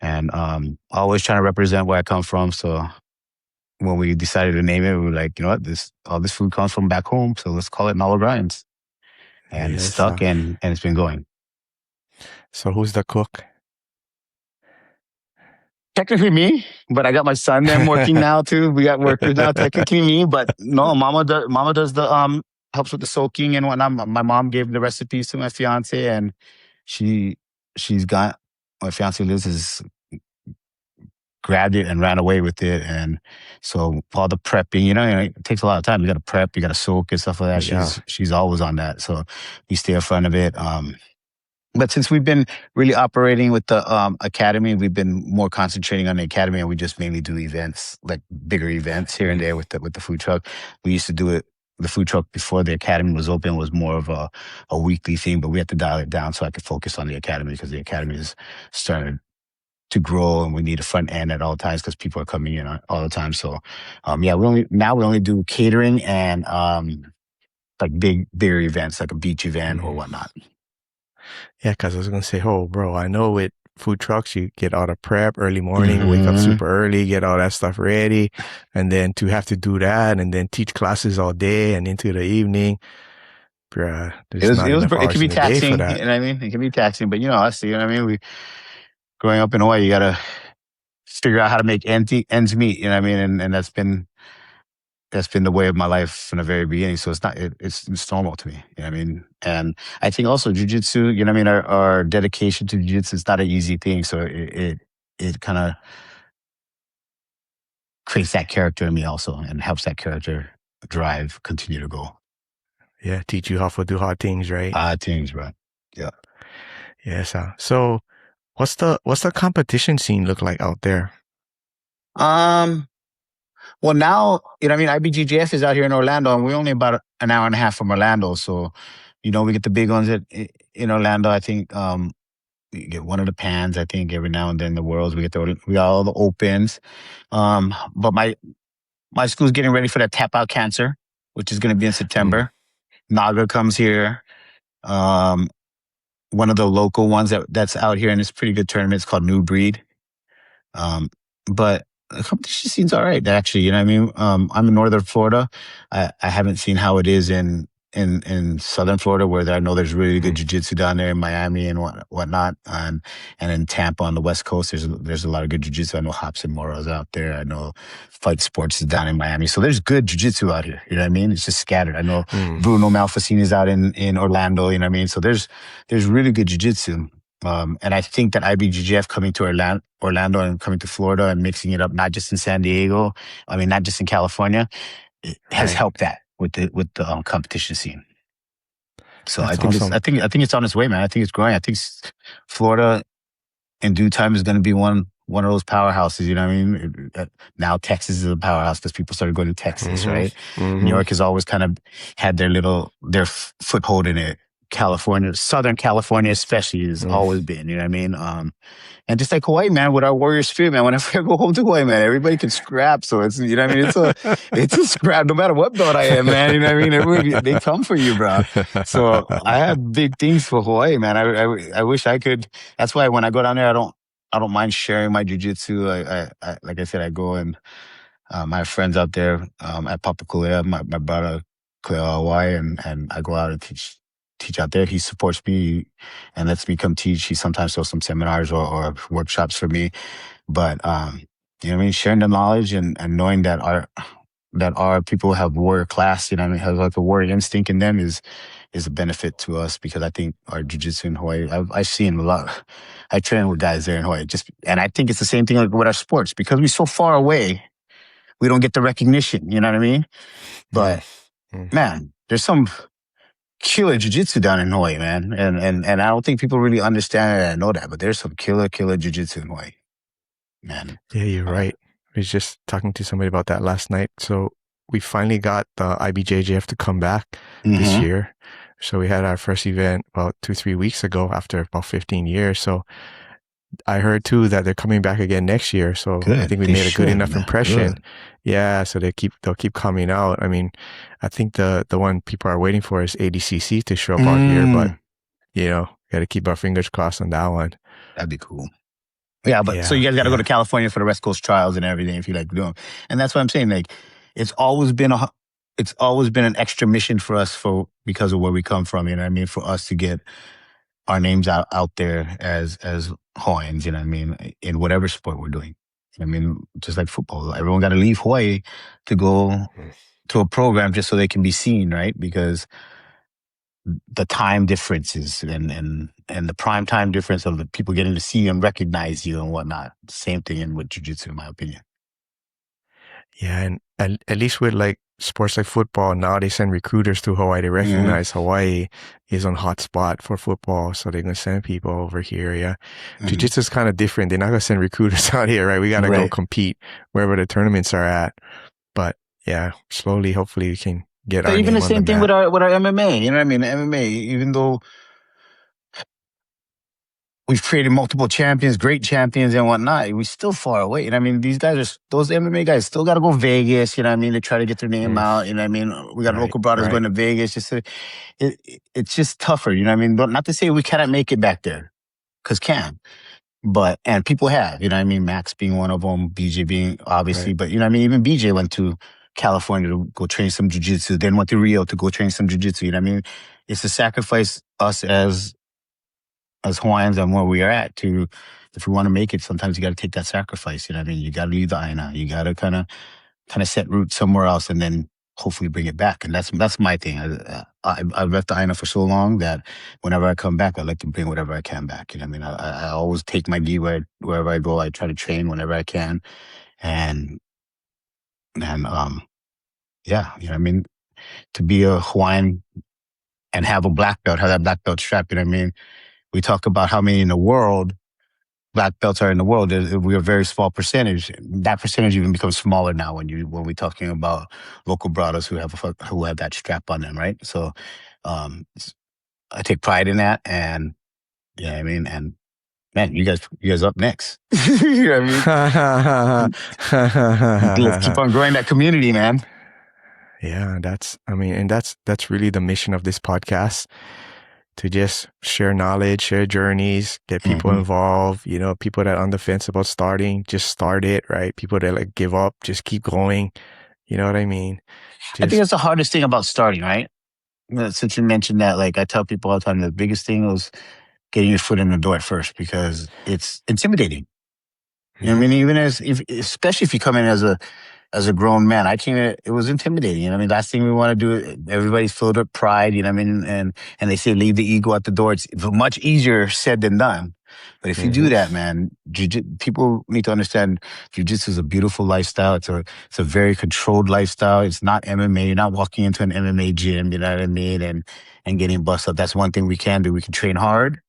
and always trying to represent where I come from. So when we decided to name it, we were like, you know what, all this food comes from back home, so let's call it Nalo Grinds. And it's Yes. stuck and it's been going. So who's the cook? Technically me, but I got my son them working now too. We got workers now. Technically me, but no, mama does the helps with the soaking and whatnot. My mom gave the recipes to my fiance and she she's got my fiance Liz has grabbed it and ran away with it. And so all the prepping, it takes a lot of time. You gotta prep, you gotta soak and stuff like that. Yeah. She's always on that. So we stay in front of it. But since we've been really operating with the academy, we've been more concentrating on the academy, and we just mainly do events, like bigger events here and there with the food truck. We used to do it. The food truck before the academy was open was more of a weekly thing, but we had to dial it down so I could focus on the academy because the academy is starting to grow, and we need a front end at all times because people are coming in all the time. So, yeah, we only do catering and like bigger events, like a beach event or Mhm. whatnot. Yeah, because I was gonna say, oh, bro, I know with food trucks you get all the prep early morning, wake up Hmm. super early, get all that stuff ready, and then to have to do that and then teach classes all day and into the evening, bruh, It there's was, not it was, enough it can hours be in the day for taxing. You that. know what I mean? It can be taxing, but us, you know what I mean? We growing up in Hawaii, you gotta figure out how to make ends meet. You know what I mean? And that's been the way of my life from the very beginning. So it's normal to me. You know what I mean? And I think also jujitsu. You know what I mean? Our dedication to jujitsu is not an easy thing. So it kind of creates that character in me also, and helps that character continue to go. Yeah, teach you how to do hard things, right? Things, bro. Yeah. Yes. So what's the competition scene look like out there? Um. Well, now, I mean, IBGGF is out here in Orlando, and we're only about an hour and a half from Orlando. So, we get the big ones in Orlando. I think we get one of the pans. I think every now and then the worlds we got all the opens. But my school's getting ready for that tap out cancer, which is going to be in Mm. September. Naga comes here. Um, One of the local ones that's out here, and it's a pretty good tournament. It's called New Breed. Um, but the competition scene's all right, actually. You know what I mean? I'm in Northern Florida. I haven't seen how it is in Southern Florida, where I know there's really good Mm. jiu-jitsu down there in Miami and whatnot. And in Tampa on the West Coast, there's a lot of good jiu-jitsu. I know Hops and Moro's out there. I know Fight Sports is down in Miami. So there's good jiu-jitsu out here. You know what I mean? It's just scattered. I know Mm. Bruno Malfacine is out in Orlando. You know what I mean? So there's really good jiu-jitsu. And I think that IBGGF coming to Orlando and coming to Florida and mixing it up, not just in San Diego, I mean, not just in California, it has Right. helped that with the competition scene. So I That's think awesome. I think it's on its way, man. I think it's growing. I think Florida in due time is going to be one one of those powerhouses, you know what I mean? Now Texas is a powerhouse because people started going to Texas, Mm-hmm. right? New Mm-hmm. York has always kind of had their foothold in it. California, Southern California especially, has always been, you know what I mean? And just like Hawaii, man, with our warrior spirit, man, whenever I go home to Hawaii, man, everybody can scrap. So it's, you know what I mean? It's a scrap, no matter what belt I am, man. You know what I mean? Everybody, they come for you, bro. So I have big things for Hawaii, man. I wish I could. That's why when I go down there, I don't mind sharing my jujitsu. I like I said, I go and I have friends out there at Papakolea, my brother Kalea Hawaii, and I go out and teach out there. He supports me and lets me come teach. He sometimes does some seminars or workshops for me. But you know what I mean, sharing the knowledge and knowing that our people have warrior class, you know what I mean, has like a warrior instinct in them is a benefit to us because I think our jiu-jitsu in Hawaii, I've seen a lot. I train with guys there in Hawaii, and I think it's the same thing like with our sports because we're so far away, we don't get the recognition. You know what I mean? But man, there's some killer jiu-jitsu down in Hawaii, man, and I don't think people really understand it and know that. But there's some killer jiu-jitsu in Hawaii, man. Yeah, you're right. I was just talking to somebody about that last night. So we finally got the IBJJF to come back this year. So we had our first event about 2-3 weeks ago after about 15 years. So I heard too that they're coming back again next year. So Good. I think we They made a good should, enough man. impression. Good. Yeah, so they'll keep coming out. I mean, I think the one people are waiting for is ADCC to show up out here, but you know, got to keep our fingers crossed on that one. That'd be cool. Yeah, but so you guys got to go to California for the West Coast trials and everything if you like to do them. And that's what I'm saying. Like, it's always been an extra mission for us because of where we come from. You know what I mean? For us to get our names out there as Hawaiians. You know what I mean? In whatever sport we're doing. I mean, just like football, everyone got to leave Hawaii to go to a program just so they can be seen, right? Because the time differences and the prime time difference of the people getting to see you and recognize you and whatnot. Same thing in with jiu-jitsu, in my opinion. Yeah, and at least with like sports like football, now they send recruiters to Hawaii to recognize Hawaii is on hot spot for football. So they're going to send people over here. Yeah. Jiu-jitsu is kind of different. They're not going to send recruiters out here, right? We got to go compete wherever the tournaments are at. But yeah, slowly, hopefully we can get our even name the on same the thing map. with our MMA. You know what I mean? MMA, even though we've created multiple champions, great champions and whatnot, we still far away. You know what I mean? Those MMA guys still got to go Vegas, you know what I mean, to try to get their name out. You know what I mean? We got local brothers going to Vegas. It's just tougher, you know what I mean? But not to say we cannot make it back there, because and people have, you know what I mean? Max being one of them, BJ being obviously, but you know what I mean? Even BJ went to California to go train some jiu-jitsu, then went to Rio to go train some jiu-jitsu, you know what I mean? It's a sacrifice us as Hawaiians and where we are at to, if we want to make it, sometimes you got to take that sacrifice. You know what I mean? You got to leave the aina. You got to kind of set roots somewhere else and then hopefully bring it back. And that's my thing. I've left the aina for so long that whenever I come back, I like to bring whatever I can back. You know what I mean? I always take my gi wherever I go. I try to train whenever I can. And yeah, you know what I mean? To be a Hawaiian and have a black belt, have that black belt strap, you know what I mean? We talk about how many in the world, black belts are in the world. We're a very small percentage. That percentage even becomes smaller now when we're talking about local brothers who have that strap on them, right? So I take pride in that, and you know what I mean. And man, you guys up next. You know what I mean? Let's keep on growing that community, man. Yeah, that's really the mission of this podcast. To just share knowledge, share journeys, get people involved, you know, people that are on the fence about starting, just start it, right? People that like give up, just keep going. You know what I mean? I think that's the hardest thing about starting, right? Since you mentioned that, like I tell people all the time, the biggest thing was getting your foot in the door at first because it's intimidating. You know what I mean? Especially if you come in as a grown man, it was intimidating. You know what I mean? Last thing we want to do, everybody's filled with pride, you know what I mean? And they say leave the ego at the door. It's much easier said than done. But if you do that, man, people need to understand jiu-jitsu is a beautiful lifestyle. It's a very controlled lifestyle. It's not MMA. You're not walking into an MMA gym, you know what I mean? And getting busted up. That's one thing we can do. We can train hard,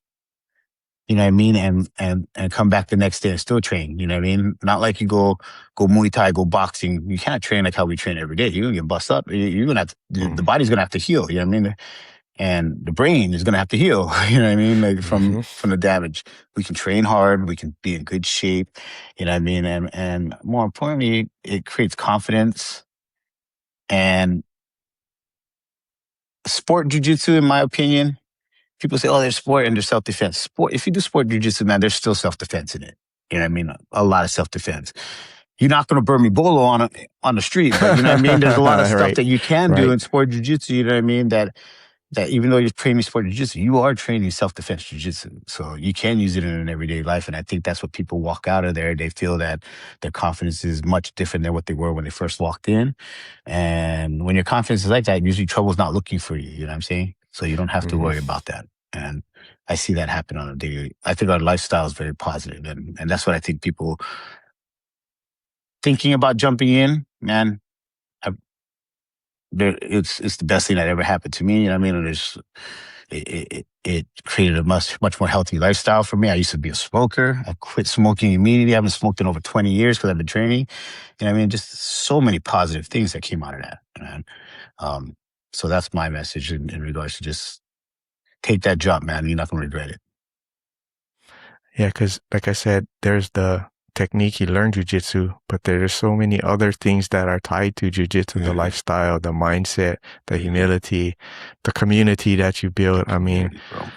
You know what I mean? And come back the next day and still train. You know what I mean? Not like you go Muay Thai, go boxing. You can't train like how we train every day. You're gonna get bust up. You're gonna have to, the Mm-hmm. body's gonna have to heal. You know what I mean? And the brain is gonna have to heal. You know what I mean? Like Mm-hmm. from the damage. We can train hard. We can be in good shape. You know what I mean? And more importantly, it creates confidence. And sport jujitsu, in my opinion, people say, "Oh, there's sport and there's self defense." Sport. If you do sport jujitsu, man, there's still self defense in it. You know what I mean? A lot of self defense. You're not going to burn me bolo on the street, but you know what I mean. There's a lot of stuff Right. that you can do Right. in sport jujitsu. You know what I mean? That even though you're training sport jiu-jitsu, you are training self-defense jiu-jitsu. So you can use it in an everyday life. And I think that's what people walk out of there. They feel that their confidence is much different than what they were when they first walked in. And when your confidence is like that, usually trouble's not looking for you. You know what I'm saying? So you don't have to Mm-hmm. worry about that. And I see that happen on a daily. I think our lifestyle is very positive, and that's what I think people thinking about jumping in, man. I, it's the best thing that ever happened to me. You know what I mean? And it created a much more healthy lifestyle for me. I used to be a smoker. I quit smoking immediately. I haven't smoked in over 20 years because I've been training. You know what I mean? Just so many positive things that came out of that, man. Um, so that's my message in regards to just take that jump, man. You're not going to regret it. Yeah, because like I said, there's the technique you learn jujitsu, but there's so many other things that are tied to jujitsu, the Mhm. lifestyle, the mindset, the Mhm. humility, the community that you The build. I mean, community, bro.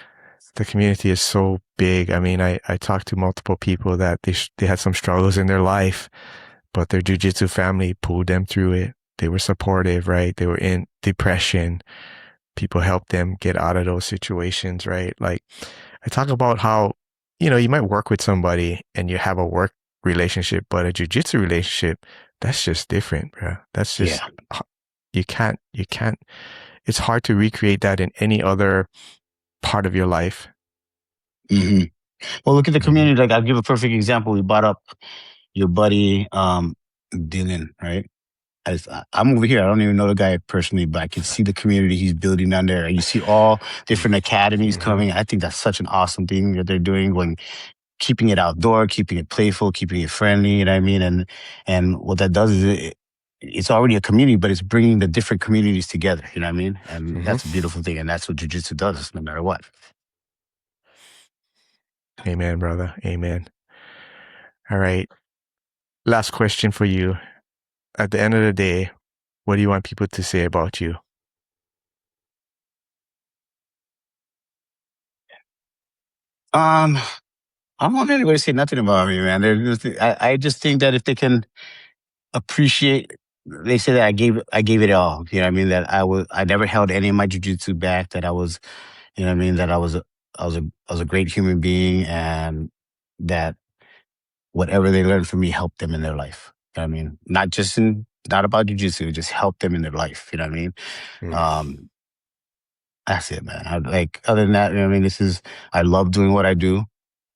the community is so big. I mean, I talked to multiple people that they had some struggles in their life, but their jujitsu family pulled them through it. They were supportive, right? They were in depression. People helped them get out of those situations, right? Like I talk about how, you might work with somebody and you have a work relationship, but a jujitsu relationship, that's just different, bro. That's just, Yeah. you can't, it's hard to recreate that in any other part of your life. Hmm. Well, look at the Hmm. community. Like, I'll give a perfect example. We brought up your buddy, Dylan, right? I'm over here. I don't even know the guy personally, but I can see the community he's building down there. And you see all different academies Hmm. coming. I think that's such an awesome thing that they're doing, when keeping it outdoor, keeping it playful, keeping it friendly. You know what I mean? And what that does is it's already a community, but it's bringing the different communities together. You know what I mean? And Hmm. that's a beautiful thing. And that's what jujitsu does, no matter what. Amen, brother. Amen. All right. Last question for you. At the end of the day, what do you want people to say about you? Um, I don't want anybody to say nothing about me, man. I just think that if they can appreciate, they say that I gave it all. You know what I mean? That I never held any of my jujitsu back. That I was, you know what I mean? That I was a great human being, and that whatever they learned from me helped them in their life. You know what I mean? Not about jujitsu, just help them in their life. You know what I mean? Mm. Um, that's it, man. Other than that, you know what I mean? I love doing what I do.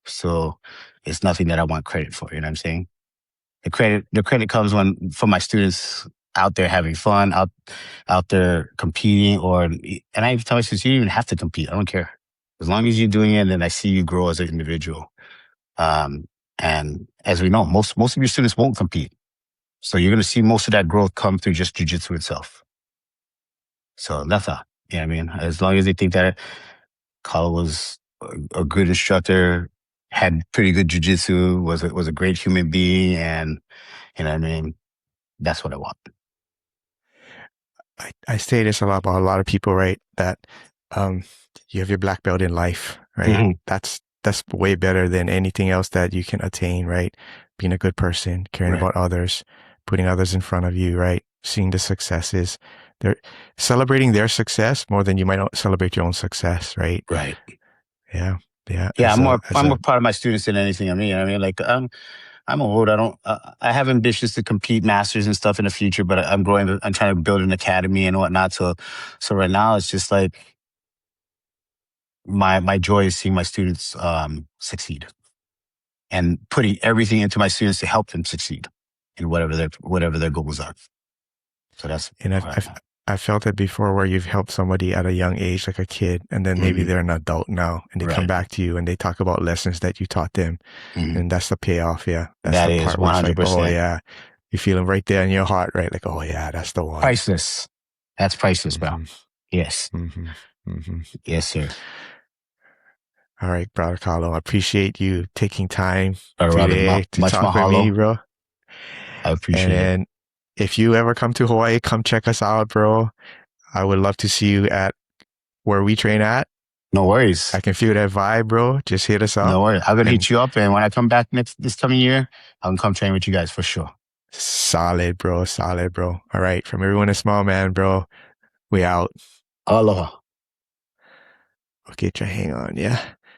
So it's nothing that I want credit for. You know what I'm saying? The credit comes when for my students out there having fun, out there competing, and I tell my students, you don't even have to compete. I don't care. As long as you're doing it, then I see you grow as an individual. Um, and as we know, most of your students won't compete. So you're gonna see most of that growth come through just jujitsu itself. So that's all. You know what I mean? As long as they think that Kalo was a good instructor, had pretty good jujitsu, was a great human being, and you know what I mean? That's what I want. I say this a lot about a lot of people, right? That um, you have your black belt in life, right? Hmm. That's way better than anything else that you can attain, right? Being a good person, caring Right, about others, putting others in front of you, right? Seeing the successes. They're celebrating their success more than you might not celebrate your own success, right? right. Yeah. Yeah. Yeah, As I'm a more proud of my students than anything. I mean, you know what I mean, like I'm old. I don't. I have ambitions to compete masters and stuff in the future, but I'm growing. I'm trying to build an academy and whatnot. So right now it's just like my joy is seeing my students succeed and putting everything into my students to help them succeed in whatever their goals are. So that's and where I'm at. I felt it before where you've helped somebody at a young age, like a kid, and then maybe Mhm. they're an adult now and they come Right. back to you and they talk about lessons that you taught them. Mhm. And that's the payoff. Yeah. That's That the is part where it's like, oh 100% yeah, you feel them right there in your heart, right? Like, oh yeah, that's the one. priceless. That's priceless, bro. Hmm. Yes. Hmm. Hmm. Yes, sir. All right, brother Kalo. I appreciate you taking time All right, Robert. today to Much talk with me, mahalo. bro. I And appreciate it. then if you ever come to Hawaii, come check us out, bro. I would love to see you at where we train at. No worries. I can feel that vibe, bro. Just hit us up. No worries. I'm gonna And hit you up, and when I come back this coming year, I'm gonna come train with you guys for sure. solid, bro. Solid, bro. All right. From everyone at Small Man, bro. We out. Aloha. Okay, try hang on. Yeah.